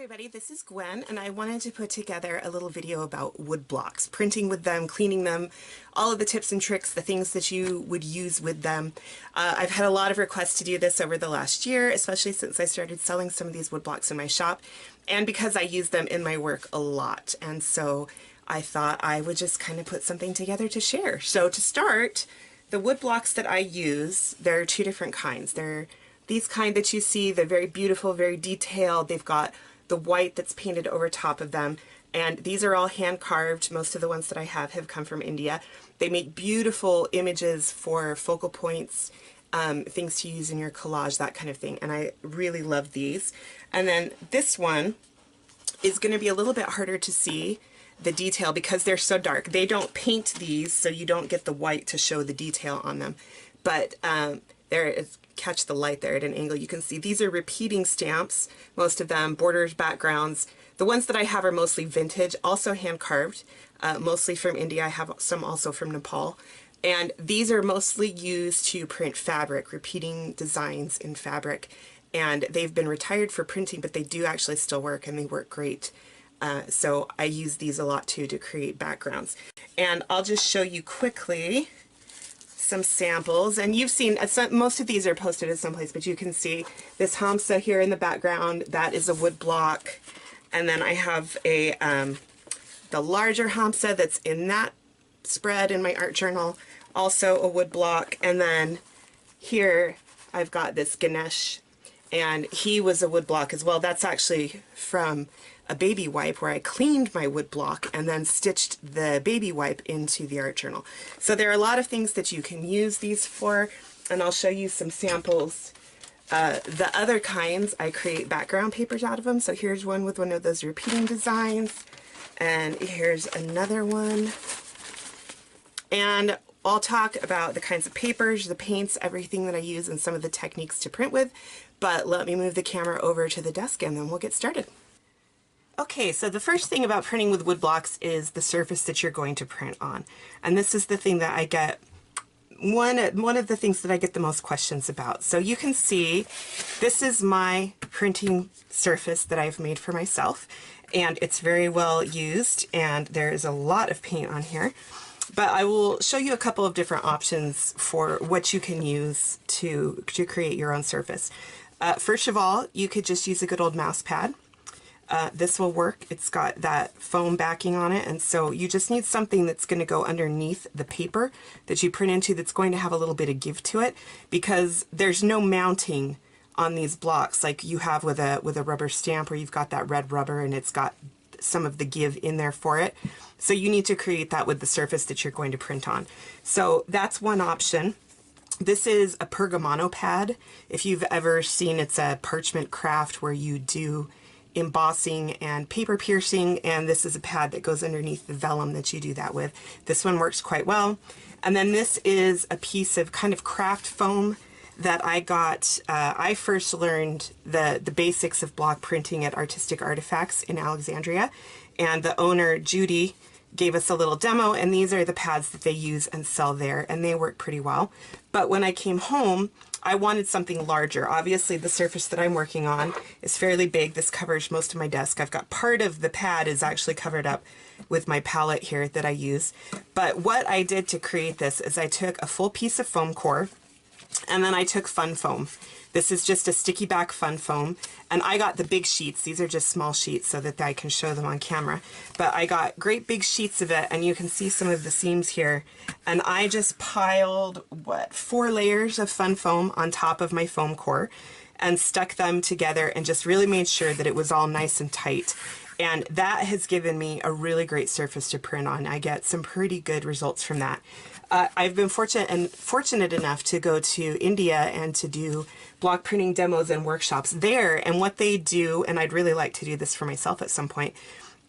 everybody, this is Gwen, and I wanted to put together a little video about wood blocks, printing with them, cleaning them, all of the tips and tricks, the things that you would use with them. I've had a lot of requests to do this over the last year, especially since I started selling some of these wood blocks in my shop, and because I use them in my work a lot, and so I thought I would just kind of put something together to share. So to start, the wood blocks that I use, there are two different kinds. They're these kind that you see, they're very beautiful, very detailed. They've got the white that's painted over top of them, and these are all hand carved. Most of the ones that I have come from India. They make beautiful images for focal points, things to use in your collage, that kind of thing, and I really love these. And then this one is going to be a little bit harder to see the detail because they're so dark. They don't paint these, so you don't get the white to show the detail on them, but there is, catch the light there at an angle, you can see these are repeating stamps, most of them, borders, backgrounds. The ones that I have are mostly vintage, also hand carved, mostly from India. I have some also from Nepal. And these are mostly used to print fabric, repeating designs in fabric. And they've been retired for printing, but they do actually still work, and they work great. So I use these a lot too to create backgrounds. And I'll just show you quickly some samples, and you've seen most of these are posted at some place, but you can see this hamsa here in the background. That is a wood block, and then I have a the larger hamsa that's in that spread in my art journal, also a wood block. And then here I've got this Ganesh, and he was a wood block as well. That's actually from a baby wipe where I cleaned my wood block and then stitched the baby wipe into the art journal. So there are a lot of things that you can use these for, and I'll show you some samples. The other kinds, I create background papers out of them. So here's one with one of those repeating designs, and here's another one. And I'll talk about the kinds of papers, the paints, everything that I use, and some of the techniques to print with. But let me move the camera over to the desk and then we'll get started. Okay, so the first thing about printing with wood blocks is the surface that you're going to print on. And this is the thing that I get, one of the things that I get the most questions about. So you can see this is my printing surface that I've made for myself, and it's very well used, and there is a lot of paint on here. But I will show you a couple of different options for what you can use to create your own surface. First of all, you could just use a good old mouse pad. This will work. It's got that foam backing on it, and so you just need something that's going to go underneath the paper that you print into that's going to have a little bit of give to it, because there's no mounting on these blocks like you have with a rubber stamp where you've got that red rubber and it's got some of the give in there for it. So you need to create that with the surface that you're going to print on. So that's one option. This is a pergamano pad. If you've ever seen, it's a parchment craft where you do embossing and paper piercing, and this is a pad that goes underneath the vellum that you do that with. This one works quite well. And then this is a piece of kind of craft foam that I got. I first learned the basics of block printing at Artistic Artifacts in Alexandria, and the owner, Judy, gave us a little demo, and these are the pads that they use and sell there, and they work pretty well. But when I came home, I wanted something larger. Obviously, the surface that I'm working on is fairly big. This covers most of my desk. I've got part of the pad is actually covered up with my palette here that I use. But what I did to create this is I took a full piece of foam core, and then I took fun foam. This is just a sticky back fun foam, and I got the big sheets. These are just small sheets so that I can show them on camera. But I got great big sheets of it, and you can see some of the seams here. And I just piled, 4 layers of fun foam on top of my foam core and stuck them together and just really made sure that it was all nice and tight. And that has given me a really great surface to print on. I get some pretty good results from that. I've been fortunate enough to go to India and to do block printing demos and workshops there, and what they do, and I'd really like to do this for myself at some point,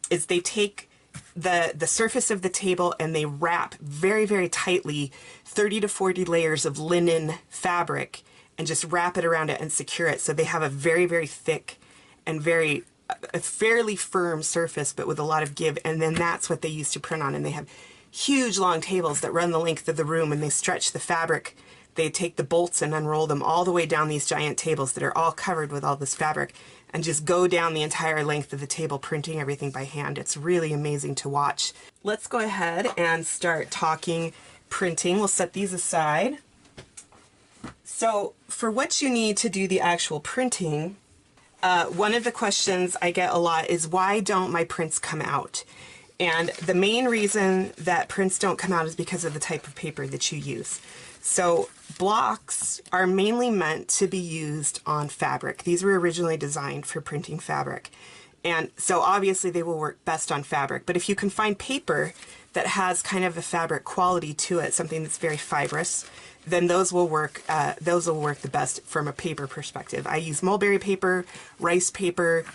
is they take the surface of the table and they wrap very, very tightly 30 to 40 layers of linen fabric and just wrap it around it and secure it, so they have a very, very thick and a fairly firm surface, but with a lot of give, and then that's what they use to print on. And they have huge long tables that run the length of the room, and they stretch the fabric they take the bolts and unroll them all the way down these giant tables that are all covered with all this fabric and just go down the entire length of the table printing everything by hand. It's really amazing to watch. Let's go ahead and start talking printing. We'll set these aside. So for what you need to do the actual printing, one of the questions I get a lot is, why don't my prints come out? And the main reason that prints don't come out is because of the type of paper that you use. So blocks are mainly meant to be used on fabric. These were originally designed for printing fabric. And so obviously they will work best on fabric. But if you can find paper that has kind of a fabric quality to it, something that's very fibrous, then those will work the best from a paper perspective. I use mulberry paper, rice paper,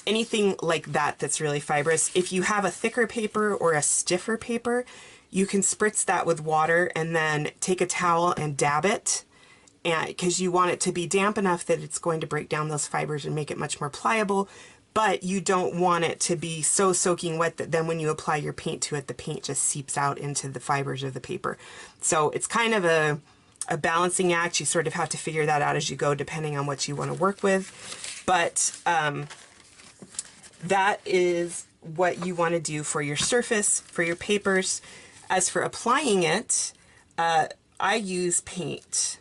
anything like that that's really fibrous. If you have a thicker paper or a stiffer paper, you can spritz that with water and then take a towel and dab it, and because you want it to be damp enough that it's going to break down those fibers and make it much more pliable, but you don't want it to be so soaking wet that then when you apply your paint to it, the paint just seeps out into the fibers of the paper. So it's kind of a balancing act. You sort of have to figure that out as you go, depending on what you want to work with. But that is what you want to do for your surface, for your papers. As for applying it, I use paint.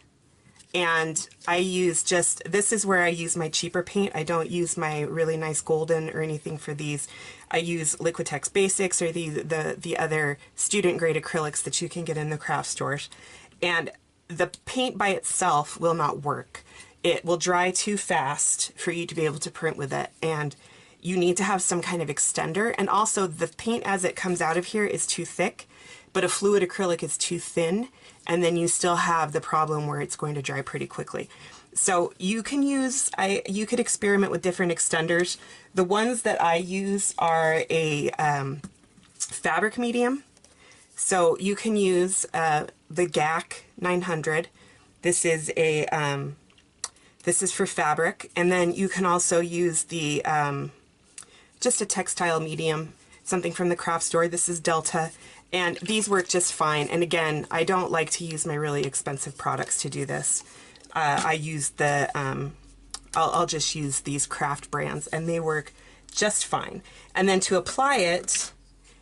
And I use this is where I use my cheaper paint. I don't use my really nice golden or anything for these. I use Liquitex Basics or the other student grade acrylics that you can get in the craft stores. And the paint by itself will not work. It will dry too fast for you to be able to print with it. And you need to have some kind of extender. And also the paint as it comes out of here is too thick, but a fluid acrylic is too thin. And then you still have the problem where it's going to dry pretty quickly. So you can use, you could experiment with different extenders. The ones that I use are a fabric medium. So you can use the GAC 900. This is for fabric, and then you can also use the just a textile medium, something from the craft store. This is Delta, and these work just fine. And again, I don't like to use my really expensive products to do this. I use the I'll just use these craft brands, and they work just fine. And then to apply it,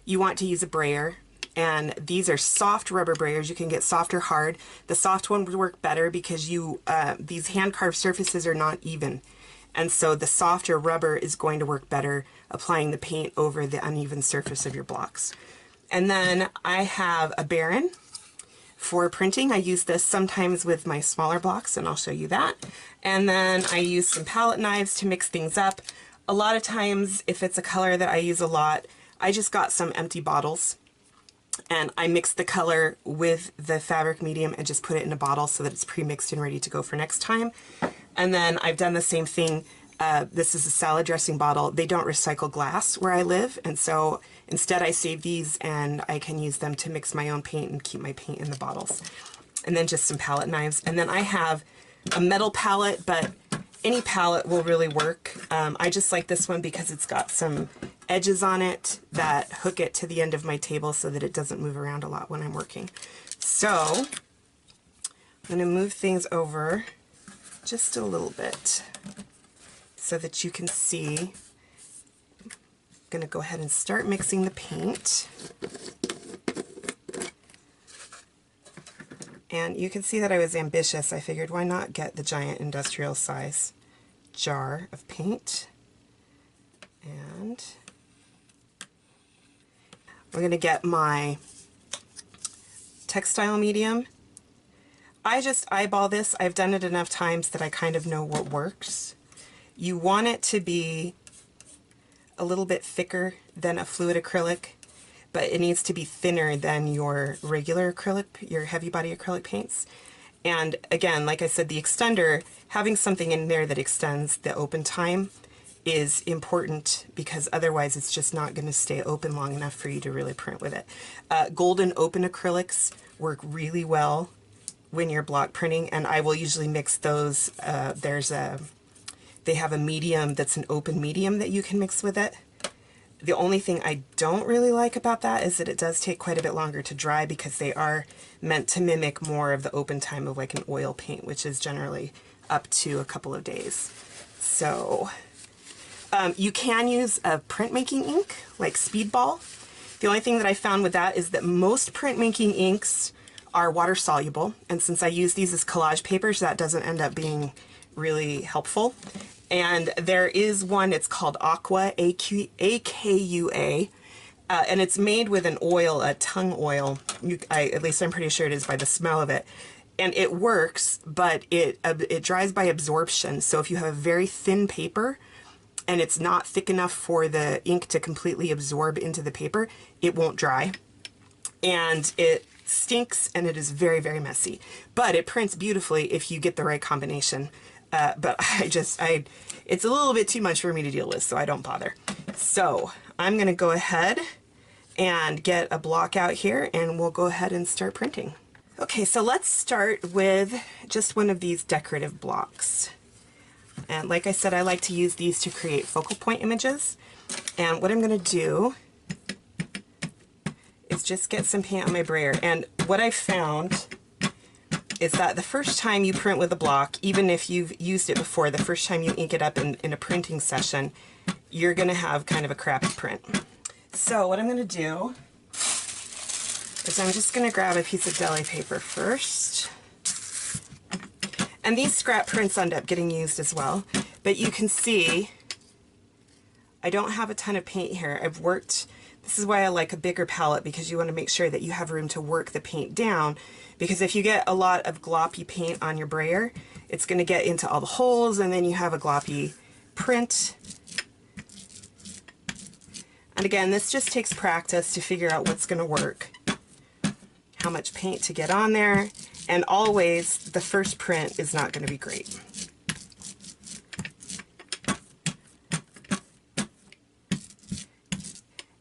you want to use a brayer. And these are soft rubber brayers. You can get soft or hard. The soft one would work better because these hand-carved surfaces are not even. And so the softer rubber is going to work better applying the paint over the uneven surface of your blocks. And then I have a Baron for printing. I use this sometimes with my smaller blocks, and I'll show you that. And then I use some palette knives to mix things up. A lot of times, if it's a color that I use a lot, I just got some empty bottles. And I mix the color with the fabric medium and just put it in a bottle so that it's pre-mixed and ready to go for next time. And then I've done the same thing. This is a salad dressing bottle. They don't recycle glass where I live, and so instead I save these and I can use them to mix my own paint and keep my paint in the bottles. And then just some palette knives. And then I have a metal palette, but any palette will really work. I just like this one because it's got some edges on it that hook it to the end of my table so that it doesn't move around a lot when I'm working. So I'm going to move things over just a little bit so that you can see. I'm going to go ahead and start mixing the paint. And you can see that I was ambitious. I figured, why not get the giant industrial size jar of paint? And we're going to get my textile medium. I just eyeball this. I've done it enough times that I kind of know what works. You want it to be a little bit thicker than a fluid acrylic, but it needs to be thinner than your regular acrylic, your heavy body acrylic paints. And again, like I said, the extender, having something in there that extends the open time is important, because otherwise it's just not going to stay open long enough for you to really print with it. Golden open acrylics work really well when you're block printing, and I will usually mix those. They have a medium that's an open medium that you can mix with it. The only thing I don't really like about that is that it does take quite a bit longer to dry because they are meant to mimic more of the open time of like an oil paint, which is generally up to a couple of days. So you can use a printmaking ink like Speedball. The only thing that I found with that is that most printmaking inks are water soluble, and since I use these as collage papers, that doesn't end up being really helpful. And there is one, it's called Aqua, A-K-U-A, and it's made with an oil, a tung oil. At least I'm pretty sure it is by the smell of it. And it works, but it dries by absorption. So if you have a very thin paper and it's not thick enough for the ink to completely absorb into the paper, it won't dry. And it stinks and it is very, very messy. But it prints beautifully if you get the right combination. But it's a little bit too much for me to deal with, so I don't bother. So I'm going to go ahead and get a block out here and we'll go ahead and start printing. Okay, so let's start with just one of these decorative blocks. And like I said, I like to use these to create focal point images. And what I'm going to do is just get some paint on my brayer. And what I found is that the first time you print with a block, even if you've used it before, the first time you ink it up in a printing session, you're going to have kind of a crappy print. So what I'm going to do is I'm just going to grab a piece of deli paper first. And these scrap prints end up getting used as well. But you can see I don't have a ton of paint here. This is why I like a bigger palette, because you want to make sure that you have room to work the paint down, because if you get a lot of gloppy paint on your brayer, it's going to get into all the holes and then you have a gloppy print. And again, this just takes practice to figure out what's going to work, how much paint to get on there, and always the first print is not going to be great.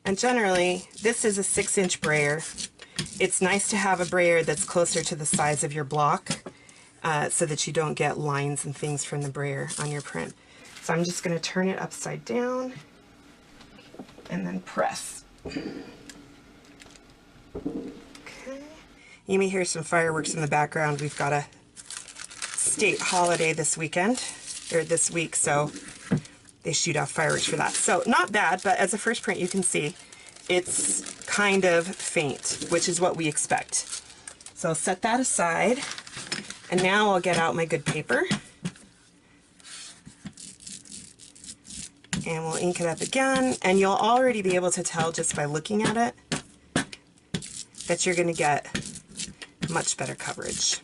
And generally, this is a 6-inch brayer. It's nice to have a brayer that's closer to the size of your block so that you don't get lines and things from the brayer on your print. So I'm just going to turn it upside down and then press. Okay. You may hear some fireworks in the background. We've got a state holiday this weekend, or this week, so they shoot off fireworks for that. So not bad, but as a first print you can see it's kind of faint, which is what we expect. So I'll set that aside, and now I'll get out my good paper and we'll ink it up again, and you'll already be able to tell just by looking at it that you're going to get much better coverage.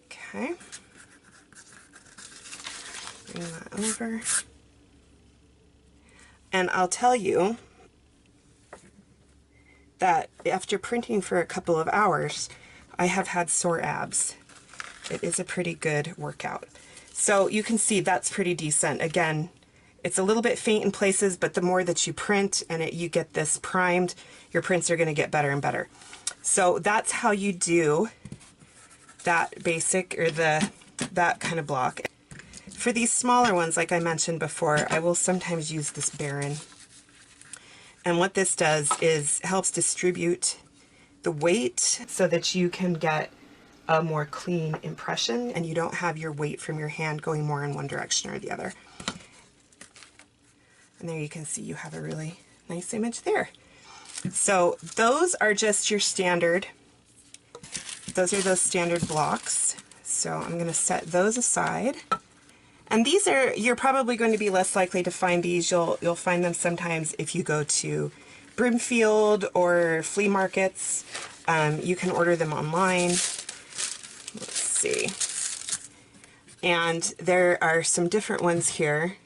Okay. Bring that over. And I'll tell you that after printing for a couple of hours, I have had sore abs. It is a pretty good workout. So you can see that's pretty decent. Again, it's a little bit faint in places, but the more that you print and you get this primed, your prints are going to get better and better. So that's how you do that basic, or that kind of block. For these smaller ones, like I mentioned before, I will sometimes use this Baron. And what this does is helps distribute the weight so that you can get a more clean impression and you don't have your weight from your hand going more in one direction or the other. And there you can see you have a really nice image there. So those are just your standard, those are those standard blocks. So I'm going to set those aside. And these are, you're probably going to be less likely to find these. You'll find them sometimes if you go to Brimfield or flea markets. You can order them online. Let's see. And there are some different ones here.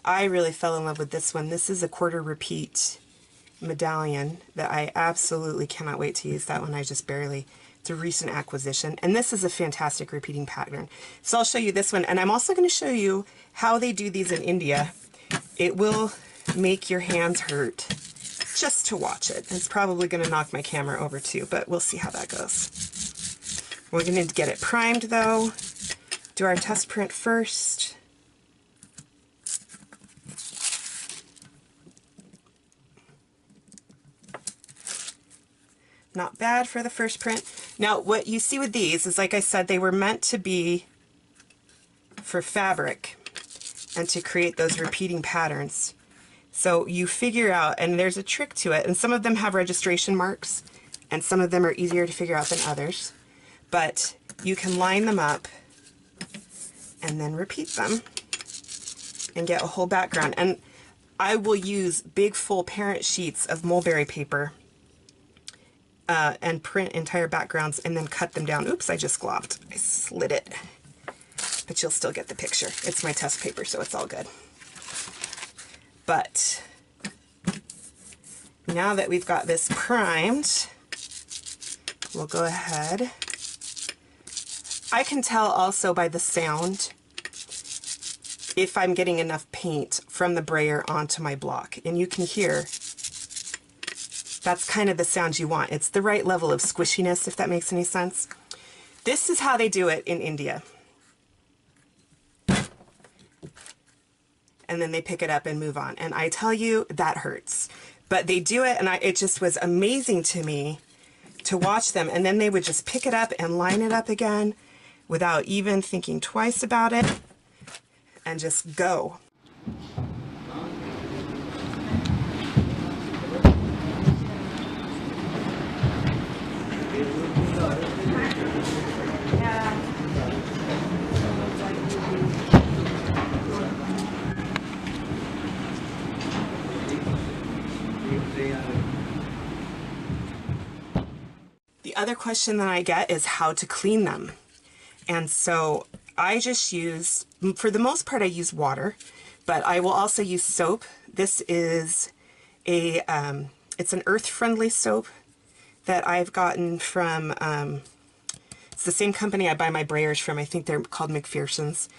I really fell in love with this one. This is a quarter repeat medallion that I absolutely cannot wait to use. That one I just barely, it's a recent acquisition, and this is a fantastic repeating pattern. So I'll show you this one, and I'm also going to show you how they do these in India. It will make your hands hurt just to watch it. It's probably going to knock my camera over too, but we'll see how that goes. We're going to get it primed though, do our test print first. Not bad for the first print. Now what you see with these is, like I said, they were meant to be for fabric and to create those repeating patterns. So you figure out, and there's a trick to it, and some of them have registration marks and some of them are easier to figure out than others, but you can line them up and then repeat them and get a whole background. And I will use big full parent sheets of mulberry paper and print entire backgrounds and then cut them down. Oops, I just glopped. I slid it. But you'll still get the picture. It's my test paper, so it's all good. But now that we've got this primed, we'll go ahead. I can tell also by the sound if I'm getting enough paint from the brayer onto my block. And you can hear that's kind of the sound you want. It's the right level of squishiness, if that makes any sense. This is how they do it in India. And then they pick it up and move on. And I tell you, that hurts. But they do it, and it just was amazing to me to watch them. And then they would just pick it up and line it up again without even thinking twice about it and just go. The other question that I get is how to clean them. And so I just use, for the most part, I use water, but I will also use soap. This is a, it's an earth-friendly soap that I've gotten from, it's the same company I buy my brayers from. I think they're called McPherson's.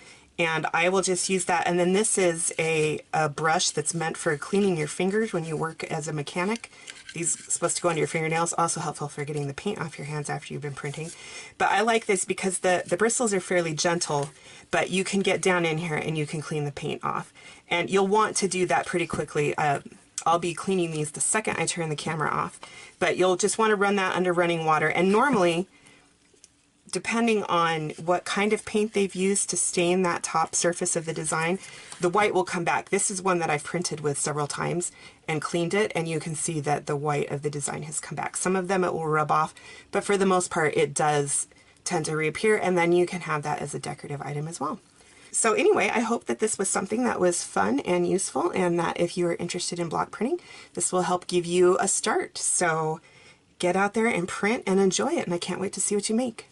And I will just use that. And then this is a brush that's meant for cleaning your fingers when you work as a mechanic. These are supposed to go under your fingernails, also helpful for getting the paint off your hands after you've been printing. But I like this because the bristles are fairly gentle, but you can get down in here and you can clean the paint off. And you'll want to do that pretty quickly. I'll be cleaning these the second I turn the camera off. But you'll just want to run that under running water. And normally, depending on what kind of paint they've used to stain that top surface of the design, the white will come back. This is one that I've printed with several times and cleaned it, and you can see that the white of the design has come back. Some of them it will rub off, but for the most part it does tend to reappear, and then you can have that as a decorative item as well. So anyway, I hope that this was something that was fun and useful, and that if you are interested in block printing, this will help give you a start. So get out there and print and enjoy it, and I can't wait to see what you make.